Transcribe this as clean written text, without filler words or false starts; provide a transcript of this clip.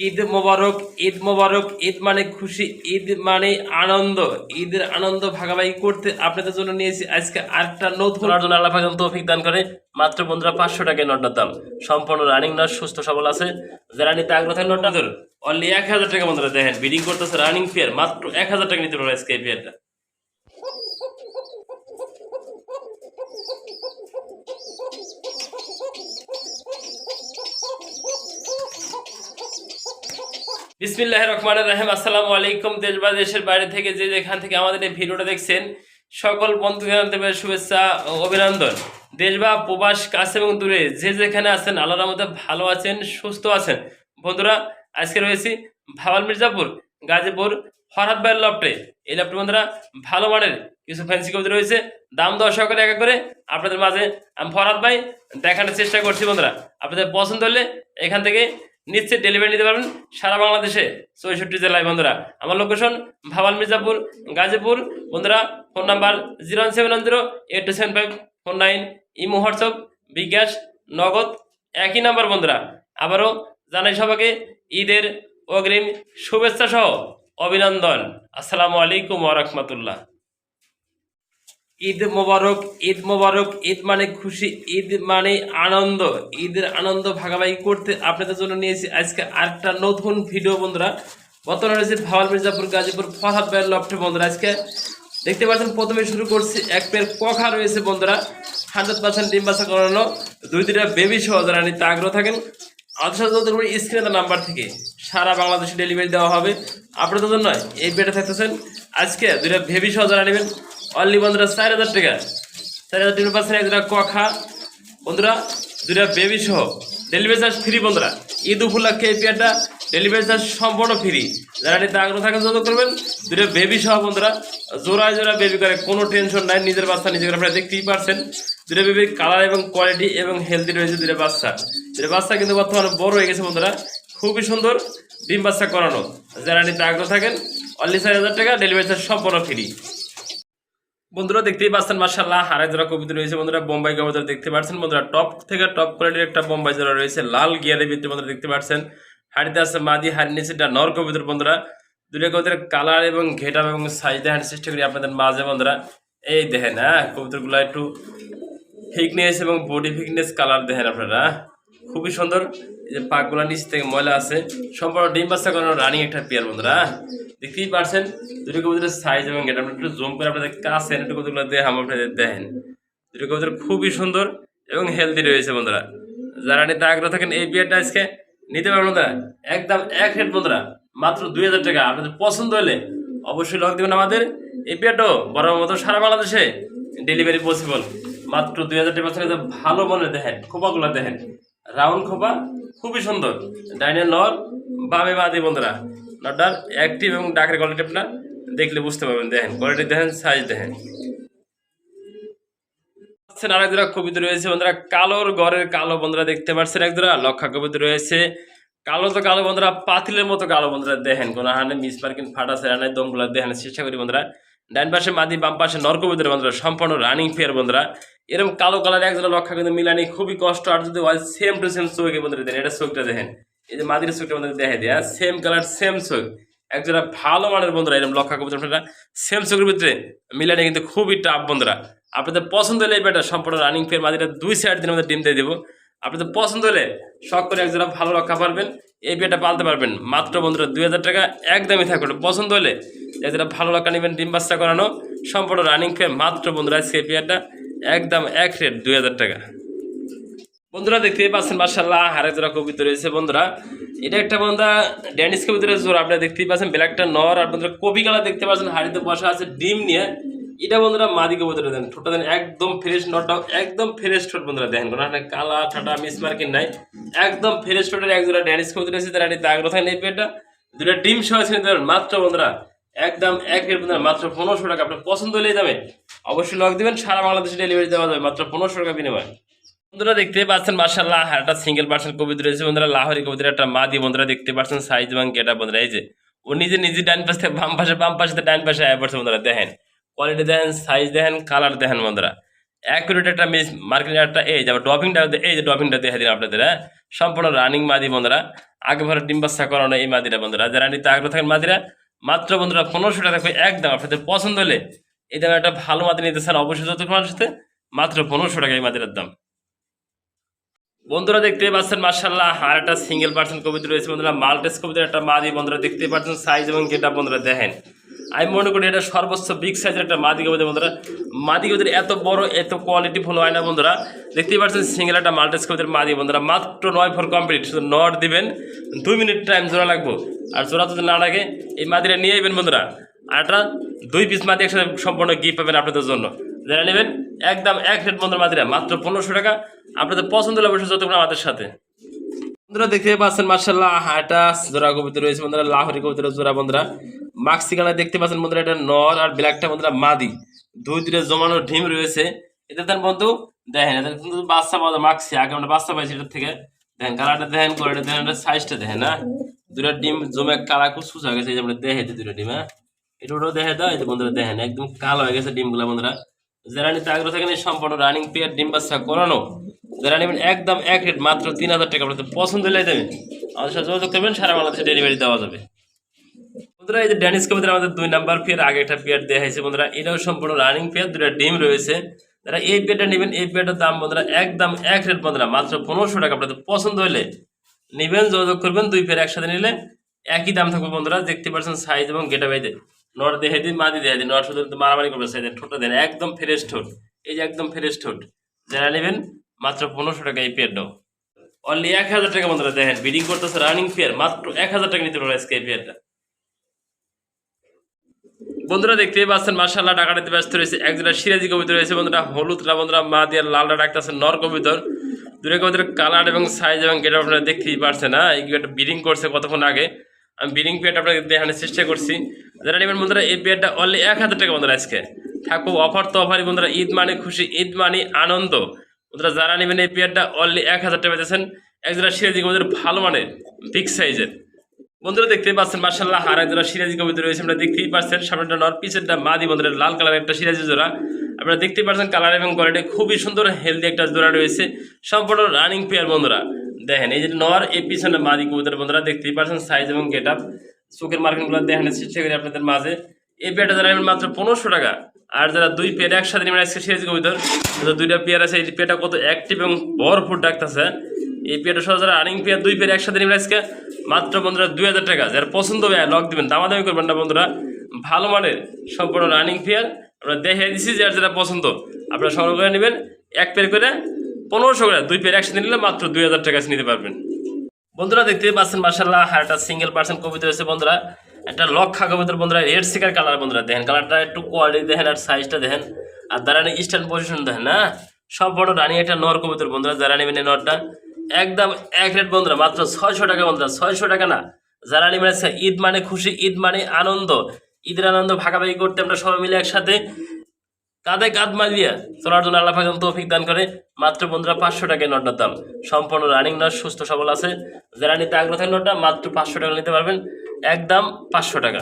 ঈদ মোবারক, ঈদ মোবারক। ঈদ মানে খুশি, ঈদ মানে আনন্দ। ঈদের আনন্দ ভাগাভাগি করতে আপনাদের জন্য নিয়েছি আজকে আরেকটা নতুন জন্য আল্লাহ পাক তৌফিক দান করে। মাত্র বন্ধুরা 500 টাকায় নটটার দাম, সম্পূর্ণ রানিং নট, সুস্থ সবল আছে। যারা নিতে আগ্রহ থাকেন নটটা ধর অনলি 1000 টাকা বন্ধুরা দেখেন বিডিং করতেছে রানিং পেয়ার, মাত্র 1000 টাকা নিতে পারবো আজকে এই পেয়ারটা। বিসমিল্লাহির রহমানির রহিম। আসসালামু আলাইকুম। দেশ বা দেশের বাইরে থেকে যে যেখান থেকে আমাদের এই ভিডিওটা দেখছেন, সকল বন্ধুকে জানাতে পারে শুভেচ্ছা ও অভিনন্দন। দেশ বা প্রবাস কাছে এবং দূরে যে যেখানে আছেন, আল্লাহর রহমতে ভালো আছেন, সুস্থ আছেন। বন্ধুরা আজকে রয়েছি ভাওয়াল মির্জাপুর, গাজীপুর, ফরহাদ ভাইয়ের লফটে। এই লফটে বন্ধুরা ভালো মানের কিছু ফ্যান্সি কবুতর রয়েছে, দাম দর সহকারে এক এক করে আপনাদের মাঝে আমি ফরহাদ ভাই দেখানোর চেষ্টা করছি। বন্ধুরা আপনাদের পছন্দ হলে এখান থেকে নিশ্চিত ডেলিভারি নিতে পারবেন সারা বাংলাদেশে 64 জেলায়। বন্ধুরা আমার লোকেশন ভাওয়াল মির্জাপুর, গাজীপুর। বন্ধুরা ফোন নাম্বার 07108275449, ইমো, হোয়াটসঅ্যাপ, বিকাশ, নগদ একই নাম্বার। বন্ধুরা আবারও জানাই সবাইকে ঈদের অগ্রিম শুভেচ্ছা সহ অভিনন্দন। আসসালামু আলাইকুম ওয়া রাহমাতুল্লাহ। ঈদ মোবারক, ঈদ মোবারক। ঈদ মানে খুশি, ঈদ মানে আনন্দ। ঈদের আনন্দ ভাগাভাগি করতে আপনাদের জন্য নিয়েছি আজকে আরেকটা নতুন ভিডিও। বন্ধুরা বর্তমানে রয়েছে ভাওয়াল মির্জাপুর, গাজীপুর, ফরহাদ ভাইয়ের লফটে। বন্ধুরা আজকে দেখতে পাচ্ছেন প্রথমে শুরু করছি এক পেয়ার কখা রয়েছে। বন্ধুরা 100% ডিম বাচ্চা করানো, দুইটা বেবি সহ যারা নিতে আগ্রহ থাকেন স্ক্রিনে নাম্বার থেকে সারা বাংলাদেশে ডেলিভারি দেওয়া হবে আপনাদের জন্য। এই পেটে থাকতেছেন আজকে দুইটা বেবি সহ যারা নেবেন অনলি বন্ধুরা 4000 টাকা। 4000 টাকা পাচ্ছেন এক দুটা কখা বন্ধুরা, দুইটা বেবি সহ, ডেলিভারি চার্জ ফ্রি। বন্ধুরা ঈদ উপলক্ষে এই পেয়ারটা ডেলিভারি চার্জ সম্পূর্ণ ফ্রি। যারা নিতে আগ্রহ থাকেন যত করবেন, দুটো বেবি সহ বন্ধুরা জোড়ায় জোড়া বেবি করে, কোনো টেনশন নাই। নিজের বাচ্চা নিজে করে আপনারা দেখতেই পারছেন। দুটো বেবির কালার এবং কোয়ালিটি এবং হেলদি রয়েছে দুটো বাচ্চা। দুটো বাচ্চা কিন্তু বর্তমানে বড় হয়ে গেছে বন্ধুরা, খুবই সুন্দর ডিম বাচ্চা করানো। যারা নিতে আগ্রহ থাকেন অনলি 4000 টাকা, ডেলিভারি চার্জ সম্পূর্ণ ফ্রি। বন্ধুরা দেখতেই পাচ্ছেন মাশাআল্লাহ হারাই জোড়া কবুতর রয়েছে। বন্ধুরা বোম্বাই কবুতর দেখতে পাচ্ছেন। বন্ধুরা টপ থেকে টপ কোয়ালিটির একটা বোম্বাই জোড়া রয়েছে, লাল গিয়ারের ভিতরে বন্ধুরা দেখতে পাচ্ছেন। হাড়িতে আছে মাদি, হাড়ির নিচেটা নর কবুতর। বন্ধুরা দুটো কবুতরের কালার এবং ঘেটাপ এবং সাইজ দেখানোর চেষ্টা করি আপনাদের মাঝে। বন্ধুরা এই দেখেন, হ্যাঁ কবুতরগুলো একটু ফিটনেস এবং বডি ফিটনেস কালার দেখেন আপনারা, খুবই সুন্দর। এই যে পাকগুলা নিচ থেকে ময়লা আছে, সম্পূর্ণ ডিম বাচ্চা করানো রানিং একটা পেয়ার। বন্ধুরা দেখতেই পারছেন দুটো কবুতরের সাইজ এবং এটা একটু জুম করে আপনাদের কাছে একটু কবুতরগুলো দেখে আপনাদের দেখেন। দুটো কবুতর খুবই সুন্দর এবং হেলদি রয়েছে। বন্ধুরা যারা নিতে আগ্রহ থাকেন এই পেয়ারটা আজকে নিতে পারবেন। বন্ধুরা একদম এক রেট বন্ধুরা, মাত্র 2000 টাকা। আপনাদের পছন্দ হলে অবশ্যই লক দেবেন আমাদের। এই পেয়ারটাও বড় মতো সারা বাংলাদেশে ডেলিভারি পসিবল। মাত্র 2000 টাকা। ভালো মনে দেখেন খোপাগুলো দেখেন, রাউন্ড খোপা, খুবই সুন্দর। ডাইনে নর, বামে বাদি। বন্ধুরা নটটার অ্যাক্টিভ এবং ডাকের কোয়ালিটি আপনার দেখলে বুঝতে পারবেন। দেখেন কোয়ালিটি দেখেন, সাইজ দেখেন। আরেক জোড়া কবিতা রয়েছে বন্ধুরা, কালোর ঘরের কালো। বন্ধুরা দেখতে পাচ্ছেন এক জোড়া লক্ষা কবিতা রয়েছে, কালো তো কালো বন্ধুরা, পাতিলের মতো কালো। বন্ধুরা দেখেন কোনো হানে মিস পার্কিং ফাটা সেরানে দমগুলা দেখেন চেষ্টা করি। বন্ধুরা ডান পাশে মাদি, বাম পাশে নর কবিতার। বন্ধুরা সম্পূর্ণ রানিং ফেয়ার। বন্ধুরা এরকম কালো কালার এক জোড়া লক্ষা কিন্তু মিলানি খুবই কষ্ট। আর যদি সেম টু সেম চোখে বন্ধুরা দেন, এটা চোখটা দেখেন, এই যে মাদির চোখটা বন্ধুরা দেখে দেয় সেম কালার সেম চোখ, এক জোড়া ভালো মানের। বন্ধুরা এরকম লক্ষা কবিতা আপনারা সেম চোখের ভিতরে মিলানি কিন্তু খুবই টাফ। বন্ধুরা আপনাদের পছন্দ হলে এই বেটা সম্পূর্ণ রানিং ফেয়ার, মাদিটা 2 দিনের মধ্যে ডিম দিয়ে দেবো। আপনাদের পছন্দ হলে শখ করে একজোড়া ভালো রক্ষা পারবেন, এই পেয়ারটা পালতে পারবেন মাত্র বন্ধুরা 2000 টাকা। একদমই থাকবে, পছন্দ হলে একজোড়া ভালো রক্ষা নেবেন, ডিম বাচ্চা করানো, সম্পূর্ণ রানিং ফেয়ার। মাত্র বন্ধুরা সেই পেয়ারটা একদম এক রেট 2000 টাকা। বন্ধুরা দেখতেই পাচ্ছেন মাশাআল্লাহ হারে জোড়া কবিতা রয়েছে। বন্ধুরা এটা একটা বন্ধুরা ড্যানিশ কবিতার জোড়া, আপনারা দেখতেই পাচ্ছেন ব্ল্যাকটা নর। আর বন্ধুরা কপি কালার দেখতে পাচ্ছেন, হাড়িতে বসা আছে ডিম নিয়ে। এটা বন্ধুরা মাদি কবুতরে দেন, ঠোঁটটা দেন একদম ফ্রেশ, নটটাও একদম ফ্রেশ ঠোঁট। বন্ধুরা দেখেন কোনো কালা ঠাটা মিস মার্কিং নাই, একদম ফ্রেশ ঠোঁটের এক জোড়া ড্যানিশ কবুতর আছে। তারা নিতে আগ্রহ থাকেন এই পেয়ারটা দুটো ডিম সহ আছে মাত্র বন্ধুরা একদম এক রেট। বন্ধুরা মাত্র 1500 টাকা। আপনার পছন্দ হলেই দামে অবশ্যই লক দিবেন, সারা বাংলাদেশে ডেলিভারি দেওয়া যাবে মাত্র 1500 টাকা বিনিময়। বন্ধুরা দেখতে পাচ্ছেন মাশাআল্লাহ একটা সিঙ্গেল পার্সেন্ট কবিতা রয়েছে। বন্ধুরা লাহোরি কবিতার একটা মাদি। বন্ধুরা দেখতে পাচ্ছেন সাইজ এবং গেটা। বন্ধুরা এই যে ও নিজে নিজে ডান পাশ থেকে বাম পাশে, বাম পাশে ডান পাশে আয়া পড়ছে। বন্ধুরা দেখেন কোয়ালিটি দেখেন, সাইজ দেখেন, কালার দেখেন। বন্ধুরা অ্যাকুরেট একটা মিস মার্কেটিং একটা এই যে ড্রপিংটা, এই যে ড্রপিংটা দেখে দিলাম আপনাদের, হ্যাঁ সম্পূর্ণ রানিং মাদি বন্ধুরা, আগে ভরে ডিম বাচ্চা করানো এই মাদিরা বন্ধুরা। যারা নিতে আগ্রহ থাকেন মাদিরা, মাত্র বন্ধুরা 1500 টাকা থাকবে একদম। আপনাদের পছন্দ হলে এই দামে একটা ভালো মাদি নিতে চান অবশ্যই যত মানুষের সাথে মাত্র 1500 টাকা এই মাদিরার দাম। বন্ধুরা দেখতে পাচ্ছেন মাশাআল্লাহ আর একটা সিঙ্গেল পার্সেন্ট কবিতা রয়েছে বন্ধুরা, মাল্টেস কবিতার একটা মাদি বন্ধুরা দেখতে পাচ্ছেন, সাইজ এবং গেটআপ বন্ধুরা দেখেন। আমি মনে করি এটা সর্বোচ্চ বিগ সাইজের একটা মাদি কবিতা বন্ধুরা। মাদি কবিতার এত বড় এত কোয়ালিটি ফুল হয় না বন্ধুরা। দেখতেই পাচ্ছেন সিঙ্গেল একটা মাল্টেস কবিতার মাদি বন্ধুরা, মাত্র 9 ফর কমপ্লিট। শুধু নট দিবেন, 2 মিনিট টাইম জোড়া লাগবো, আর জোড়া যদি না লাগে এই মাদিটা নিয়ে যাবেন বন্ধুরা। আর একটা 2 পিস মাদি একসাথে সম্পূর্ণ গিফট পাবেন আপনাদের জন্য। যারা নেবেন একদম এক রেট বন্ধুরা মাদিরা, মাত্র 1500 টাকা। আপনাদের পছন্দ হলে অবশ্যই যতক্ষণ আমাদের সাথে। বন্ধুরা দেখতে পাচ্ছেন মার্শাল্লাহ এটা জোড়া কবিতা রয়েছে বন্ধুরা, লাহোরি কবিতার জোড়া বন্ধুরা। মাক্সি কালার দেখতে পাচ্ছেন বন্ধুরা, এটা নর আর ব্ল্যাকটা বন্ধুরা মাদি, দুইটা জমানো ডিম রয়েছে। এতে দেন বন্ধু দেখেন, এটা কিন্তু বাচ্চা পাওয়া যায় মাক্সি, আগে আমরা বাচ্চা পাইছি এটার থেকে। দেখেন কালারটা দেখেন, কোয়ালিটি দেখেন, সাইজটা দেখেন, না দুটা ডিম জমে কালা কুচকুচ হয়ে গেছে। এই যে আমরা দেখে দুটো ডিম, হ্যাঁ এটা ওটাও দেখে দাও। এই যে বন্ধুরা দেখেন একদম কালো হয়ে গেছে ডিমগুলো বন্ধুরা। যারা নিতে আগ্রহ থাকেন এই সম্পূর্ণ রানিং পেয়ার ডিম বাচ্চা করানো, যারা নেবেন একদম এক রেট মাত্র 3000 টাকা। আপনাদের পছন্দ হলে দেবেন, আমাদের সাথে যোগাযোগ করবেন, সারা বাংলাদেশে ডেলিভারি দেওয়া যাবে। বন্ধুরা এই যে ড্যানিশ কবিতার আমাদের 2 নাম্বার পেয়ার, আগে একটা পেয়ার দেওয়া হয়েছে বন্ধুরা, এটাও সম্পূর্ণ রানিং পেয়ার, দুটা ডিম রয়েছে। যারা এই পেয়ারটা নেবেন এই পেয়ারটার দাম বন্ধুরা একদম এক রেট বন্ধুরা, মাত্র 1500 টাকা। আপনাদের পছন্দ হলে নেবেন, যোগাযোগ করবেন। 2 পেয়ার একসাথে নিলে একই দাম থাকবে বন্ধুরা। দেখতে পাচ্ছেন সাইজ এবং গেটা বাইদে, নট দেখে দিন মাদি দেখে দিন, নট শুধু মারামারি করবে সাইজের, ঠোঁটটা দেন একদম ফ্রেশ ঠোঁট, এই যে একদম ফ্রেশ ঠোঁট। যারা নেবেন মাত্র 1500 টাকা এই পেয়ারটাও, অনলি 1000 টাকা বন্ধুরা। দেখেন বিডিং করতেছে রানিং পেয়ার, মাত্র 1000 টাকা নিতে পারবো আজকে এই পেয়ারটা। বন্ধুরা দেখতেই পাচ্ছেন মাশাআল্লাহ টাকাটাতে ব্যস্ত রয়েছে, একজোড়া সিরাজি কবিতর রয়েছে বন্ধুরা, হলুদটা বন্ধুরা মা দিয়ে লালটা ডাকতেছে নর কবিতর। দুটো কবিতর কালার এবং সাইজ এবং গেট আপনারা দেখতেই পারছেন, না এই একটা বিডিং করছে কতক্ষণ আগে। আমি বিডিং পেয়ারটা আপনাকে দেখানোর চেষ্টা করছি। যারা নেবেন বন্ধুরা এই পেয়ারটা অনলি 1000 টাকা বন্ধুরা আজকে থাকবো। অফার তো অফারই বন্ধুরা, ঈদ মানে খুশি, ঈদ মানে আনন্দ বন্ধুরা। যারা নেবেন এই পেয়ারটা অনলি 1000 টাকা পেয়েছেন, একজোড়া সিরাজি কবিতর ভালো মানের বিগ সাইজের। বন্ধুরা দেখতেই পাচ্ছেন মাশাআল্লাহ আর একজোড়া সিরাজি কবিতা রয়েছে, আমরা দেখতেই পাচ্ছেন। সামনেটা নর, পিছেরটা মাদি বন্ধুরা, লাল কালারের একটা সিরাজি জোড়া। আপনারা দেখতেই পাচ্ছেন কালার এবং কোয়ালিটি খুবই সুন্দর, হেলদি একটা জোড়া রয়েছে, সম্পূর্ণ রানিং পেয়ার বন্ধুরা। দেখেন এই যে নর, এই পিছনে মাদি কবিতার বন্ধুরা দেখতেই পাচ্ছেন, সাইজ এবং গেট আপ চোখের মার্কিংগুলো দেখানোর চেষ্টা করি আপনাদের মাঝে। এই পেয়ারটা যারা নেবেন মাত্র 1500 টাকা। আর যারা 2 পেয়ার একসাথে নেবেন আজকে সিরাজি কবিতার, 2টা পেয়ার আছে, এই পেয়ারটা কত অ্যাক্টিভ এবং ভরপুর ডাকতেছে। এই পেয়ারটা সহ যারা রানিং পেয়ার 2 পেয়ার একসাথে নেবেন আজকে মাত্র বন্ধুরা 2000 টাকা। যারা পছন্দ হবে লক দিবেন, দামাদামি করবেন না বন্ধুরা। ভালো মানের সম্পূর্ণ রানিং পেয়ার আমরা দেখে দিচ্ছি, যার যেটা পছন্দ আপনারা সংগ্রহ করে নেবেন। এক পেয়ার করে 1500 করে, 2 পেয়ার একসাথে নিলে মাত্র 2000 টাকা নিতে পারবেন। বন্ধুরা দেখতেই পাচ্ছেন মাশাআল্লাহ আর একটা সিঙ্গেল পার্সেন্ট কবিতা হয়েছে বন্ধুরা, একটা লক্ষা কবিতার বন্ধুরা, রেড সিকার কালার বন্ধুরা। দেখেন কালারটা একটু কোয়ালিটি দেখেন, আর সাইজটা দেখেন, আর দাঁড়ানি স্ট্যান্ড পজিশন দেখেন, না সব বড় রানি একটা নর কবিতার বন্ধুরা। যারা নেবেন এই নরটা একদম এক রেট বন্ধুরা, মাত্র 600 টাকা বন্ধুরা, 600 টাকা না। যারা নেবেন ঈদ মানে খুশি, ঈদ মানে আনন্দ, ঈদের আনন্দ ভাগাভাগি করতে আমরা সবাই মিলে একসাথে কাঁধে কাঁধ মালিয়ে চলার জন্য আল্লাহ পাক তৌফিক দান করে। মাত্র বন্ধুরা 500 টাকায় নটটার দাম, সম্পূর্ণ রানিং নট, সুস্থ সবল আছে। যারা নিতে আগ্রহ থাকেন নটটা মাত্র 500 টাকা নিতে পারবেন, একদম 500 টাকা।